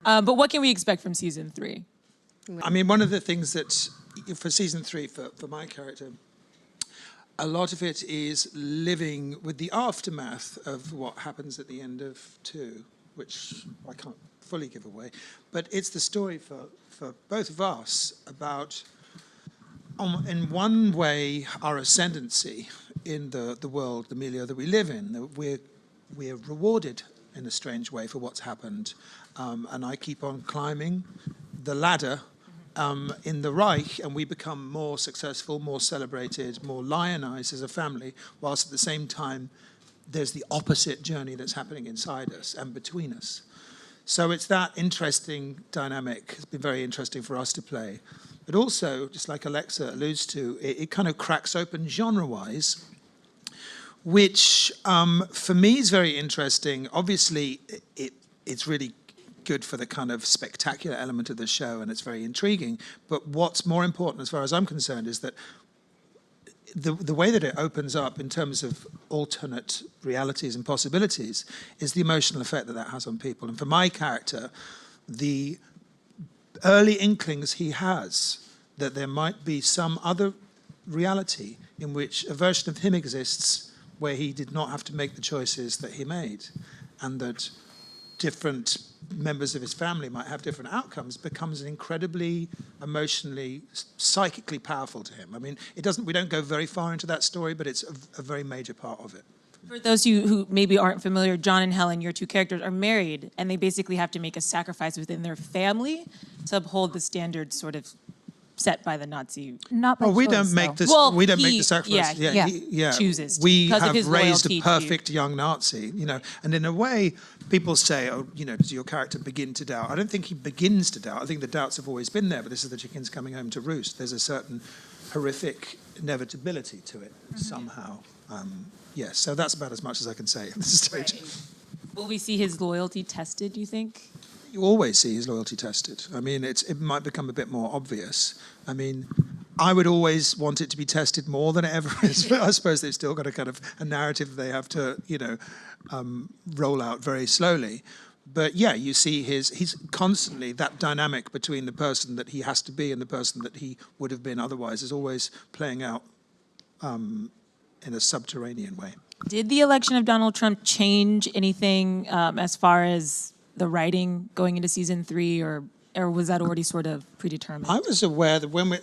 But what can we expect from season 3? I mean, one of the things that, for season 3, for my character, a lot of it is living with the aftermath of what happens at the end of 2, which I can't fully give away. But it's the story for both of us about, in one way, our ascendancy in the world, the milieu that we live in. We're rewarded in a strange way for what's happened. And I keep on climbing the ladder in the Reich, and we become more successful, more celebrated, more lionized as a family, whilst at the same time there's the opposite journey that's happening inside us and between us. So it's that interesting dynamic. It's been very interesting for us to play. But also, just like Alexa alludes to, it kind of cracks open genre-wise, which for me is very interesting. Obviously, it's really good for the kind of spectacular element of the show, and it's very intriguing. But what's more important, as far as I'm concerned, is that the way that it opens up in terms of alternate realities and possibilities is the emotional effect that has on people. And for my character, the early inklings he has that there might be some other reality in which a version of him exists where he did not have to make the choices that he made, and that different members of his family might have different outcomes, becomes incredibly emotionally, psychically powerful to him. I mean, we don't go very far into that story, but it's a very major part of it. For those of you who maybe aren't familiar, John and Helen, your 2 characters, are married, and they basically have to make a sacrifice within their family to uphold the standards sort of set by the Nazi. Not by we choice, don't make this. Well, we don't make the sacrifice. he chooses to, We because of have his raised a loyalty perfect young Nazi, and in a way, people say, "Oh, does your character begin to doubt?" I don't think he begins to doubt. I think the doubts have always been there, but this is the chickens coming home to roost. There's a certain horrific inevitability to it somehow. Yes, so that's about as much as I can say at this stage. Right. Will we see his loyalty tested, do you think? You always see his loyalty tested. I mean, it might become a bit more obvious. I mean, I would always want it to be tested more than it ever is, but I suppose they've still got a kind of a narrative they have to, roll out very slowly. But yeah, you see he's constantly, that dynamic between the person that he has to be and the person that he would have been otherwise is always playing out in a subterranean way. Did the election of Donald Trump change anything as far as the writing going into season 3, or was that already sort of predetermined? I was aware that when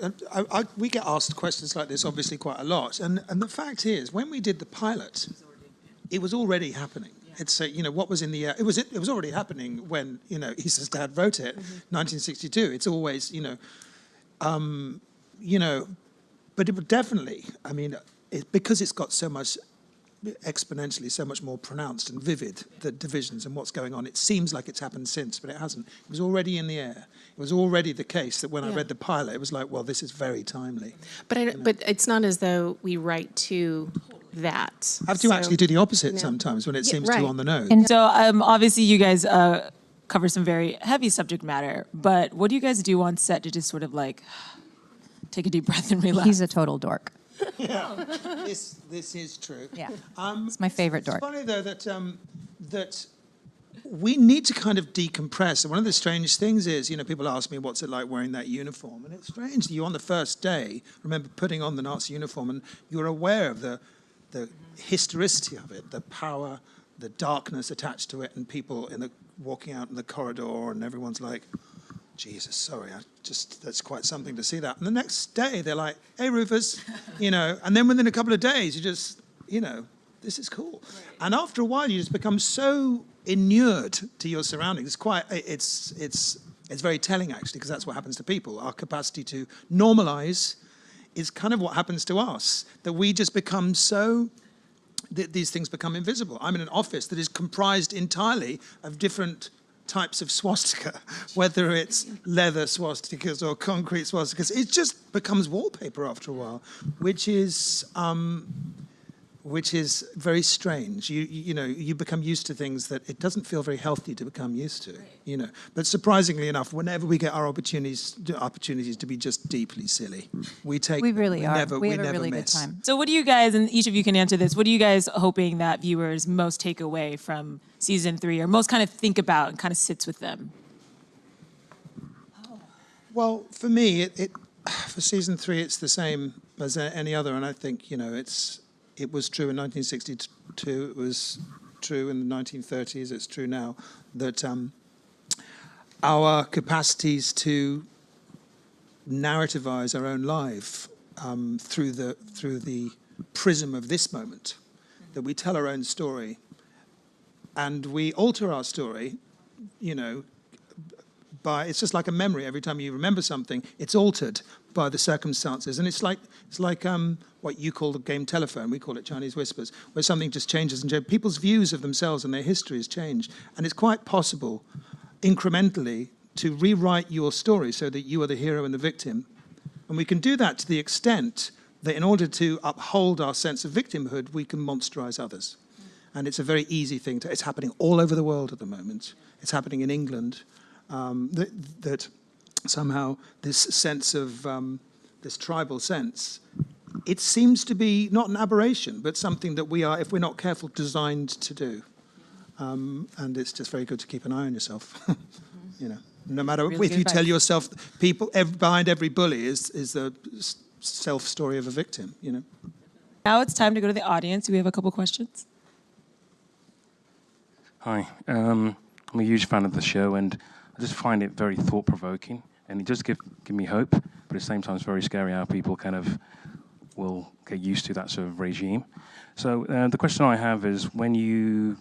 we get asked questions like this, obviously quite a lot, and the fact is, when we did the pilot, it was already happening. Yeah. It's what was in the air. It was already happening when Issa's dad wrote it, 1962. It's always but it would definitely. I mean, because it's got so much. Exponentially so much more pronounced and vivid, the divisions and what's going on. It seems like it's happened since, but it hasn't. It was already in the air. It was already the case that when I read the pilot, it was like, well, this is very timely. But but it's not as though we write to that. I have to actually do the opposite sometimes when it seems too on the nose. And so obviously you guys cover some very heavy subject matter, but what do you guys do on set to just sort of like take a deep breath and relax? He's a total dork. Yeah, this is true. Yeah, it's my favorite dork. It's funny though that we need to kind of decompress. And one of the strange things is, people ask me, what's it like wearing that uniform? And it's strange that you on the first day remember putting on the Nazi uniform, and you're aware of the historicity of it, the power, the darkness attached to it, and people walking out in the corridor, and everyone's like, Jesus, sorry, that's quite something to see that. And the next day, they're like, hey, Rufus, and then within a couple of days, you just, this is cool. Right. And after a while, you just become so inured to your surroundings. It's very telling, actually, because that's what happens to people. Our capacity to normalize is kind of what happens to us, that we just become so, these things become invisible. I'm in an office that is comprised entirely of different types of swastika, whether it's leather swastikas or concrete swastikas. It just becomes wallpaper after a while, which is very strange. You become used to things that it doesn't feel very healthy to become used to. But surprisingly enough, whenever we get our opportunities to be just deeply silly, we really are. We have a really good time. So what do you guys, and each of you can answer this, what are you guys hoping that viewers most take away from season 3, or most kind of think about and kind of sits with them? Well, for me, for season 3, it's the same as any other, and I think it was true in 1962. It was true in the 1930s. It's true now that our capacities to narrativize our own life through the prism of this moment, that we tell our own story, and we alter our story, it's just like a memory. Every time you remember something, it's altered by the circumstances, and it's like what you call the game telephone. We call it Chinese whispers, where something just changes, and people's views of themselves and their histories change, and it's quite possible, incrementally, to rewrite your story so that you are the hero and the victim, and we can do that to the extent that in order to uphold our sense of victimhood, we can monsterize others, and it's a very easy thing to. It's happening all over the world at the moment. It's happening in England. That somehow this sense of this tribal sense, it seems to be not an aberration, but something that we are, if we're not careful, designed to do. And it's just very good to keep an eye on yourself. No matter Really if you good tell advice. yourself, behind every bully is the self story of a victim. Now it's time to go to the audience. We have a couple questions. Hi, I'm a huge fan of the show, and I just find it very thought-provoking, and it does give me hope, but at the same time it's very scary how people kind of will get used to that sort of regime. So the question I have is, when you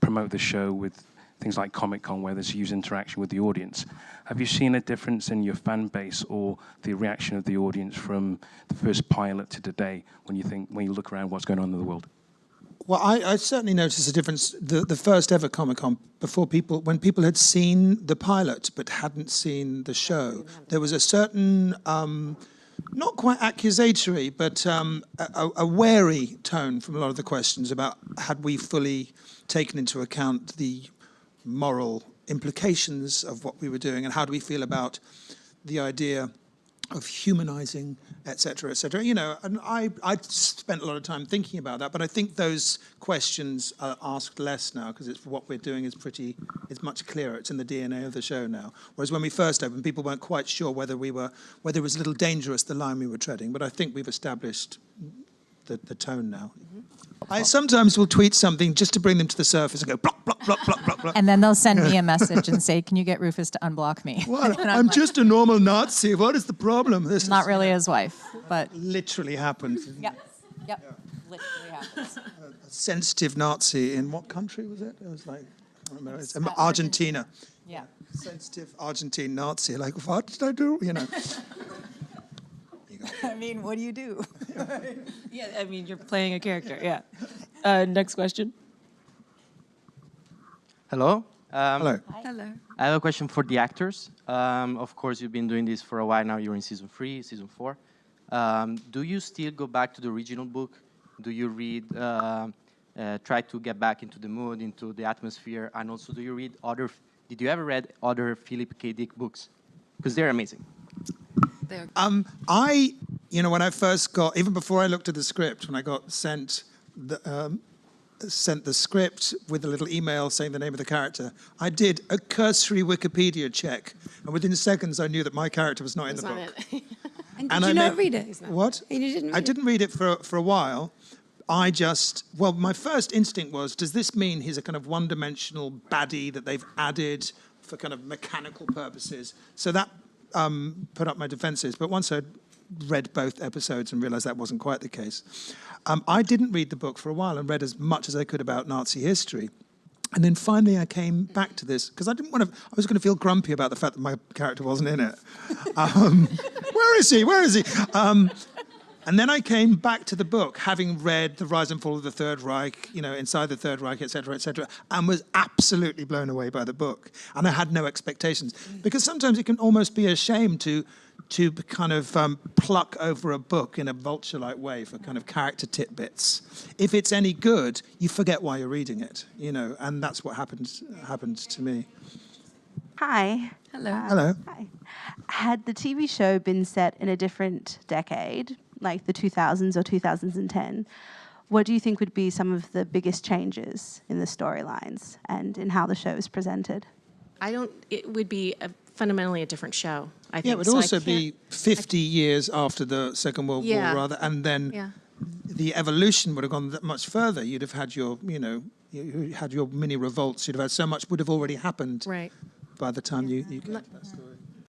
promote the show with things like Comic-Con, where there's huge interaction with the audience, have you seen a difference in your fan base or the reaction of the audience from the first pilot to today when you look around what's going on in the world? Well, I certainly noticed a difference. The first ever Comic-Con, when people had seen the pilot but hadn't seen the show, there was a certain, not quite accusatory, but a wary tone from a lot of the questions about had we fully taken into account the moral implications of what we were doing, and how do we feel about the idea of humanizing, et cetera, and I spent a lot of time thinking about that, but I think those questions are asked less now, because it's what we're doing is it's much clearer. It's in the DNA of the show now. Whereas when we first opened, people weren't quite sure whether it was a little dangerous, the line we were treading, but I think we've established the tone now. I sometimes will tweet something just to bring them to the surface and go block, block, block, block, block, block. And then they'll send me a message and say, can you get Rufus to unblock me? Well, I'm just a normal Nazi. What is the problem? This Not really his wife, but literally happened. yep. Literally happens. A sensitive Nazi in what country was it? It was like, I can't remember. It's Argentina. Yeah. Sensitive Argentine Nazi. Like, what did I do? I mean, what do you do? Yeah, I mean, you're playing a character, yeah. Next question. Hello. Hello. Hello. I have a question for the actors. Of course, you've been doing this for a while now. You're in season 3, season 4. Do you still go back to the original book? Do you read, try to get back into the mood, into the atmosphere? And also, do you read did you ever read other Philip K. Dick books? Because they're amazing. When I first got, even before I looked at the script, when I got sent the script with a little email saying the name of the character, I did a cursory Wikipedia check, and within seconds I knew that my character was not in the book. And And did I you not made- read it? What? And you didn't read I it? didn't read it for a while. My first instinct was, does this mean he's a kind of one-dimensional baddie that they've added for kind of mechanical purposes? So that put up my defenses. But once I'd read both episodes and realized that wasn't quite the case, I didn't read the book for a while and read as much as I could about Nazi history. And then finally I came back to this because I was going to feel grumpy about the fact that my character wasn't in it. Where is he? And then I came back to the book, having read The Rise and Fall of the Third Reich, Inside the Third Reich, et cetera, and was absolutely blown away by the book. And I had no expectations. Because sometimes it can almost be a shame to kind of pluck over a book in a vulture-like way for kind of character tidbits. If it's any good, you forget why you're reading it, and that's what happened to me. Hi. Hello. Hello. Hi. Had the TV show been set in a different decade, like the 2000s or 2010, what do you think would be some of the biggest changes in the storylines and in how the show is presented? It would be fundamentally a different show, I think. Yeah, it would So I also can't- be 50 years after the Second World Yeah. War, rather, and then Yeah. the evolution would have gone that much further. You'd have had your, you had your mini revolts. You'd have had so much would have already happened Right. by the time you get to that story.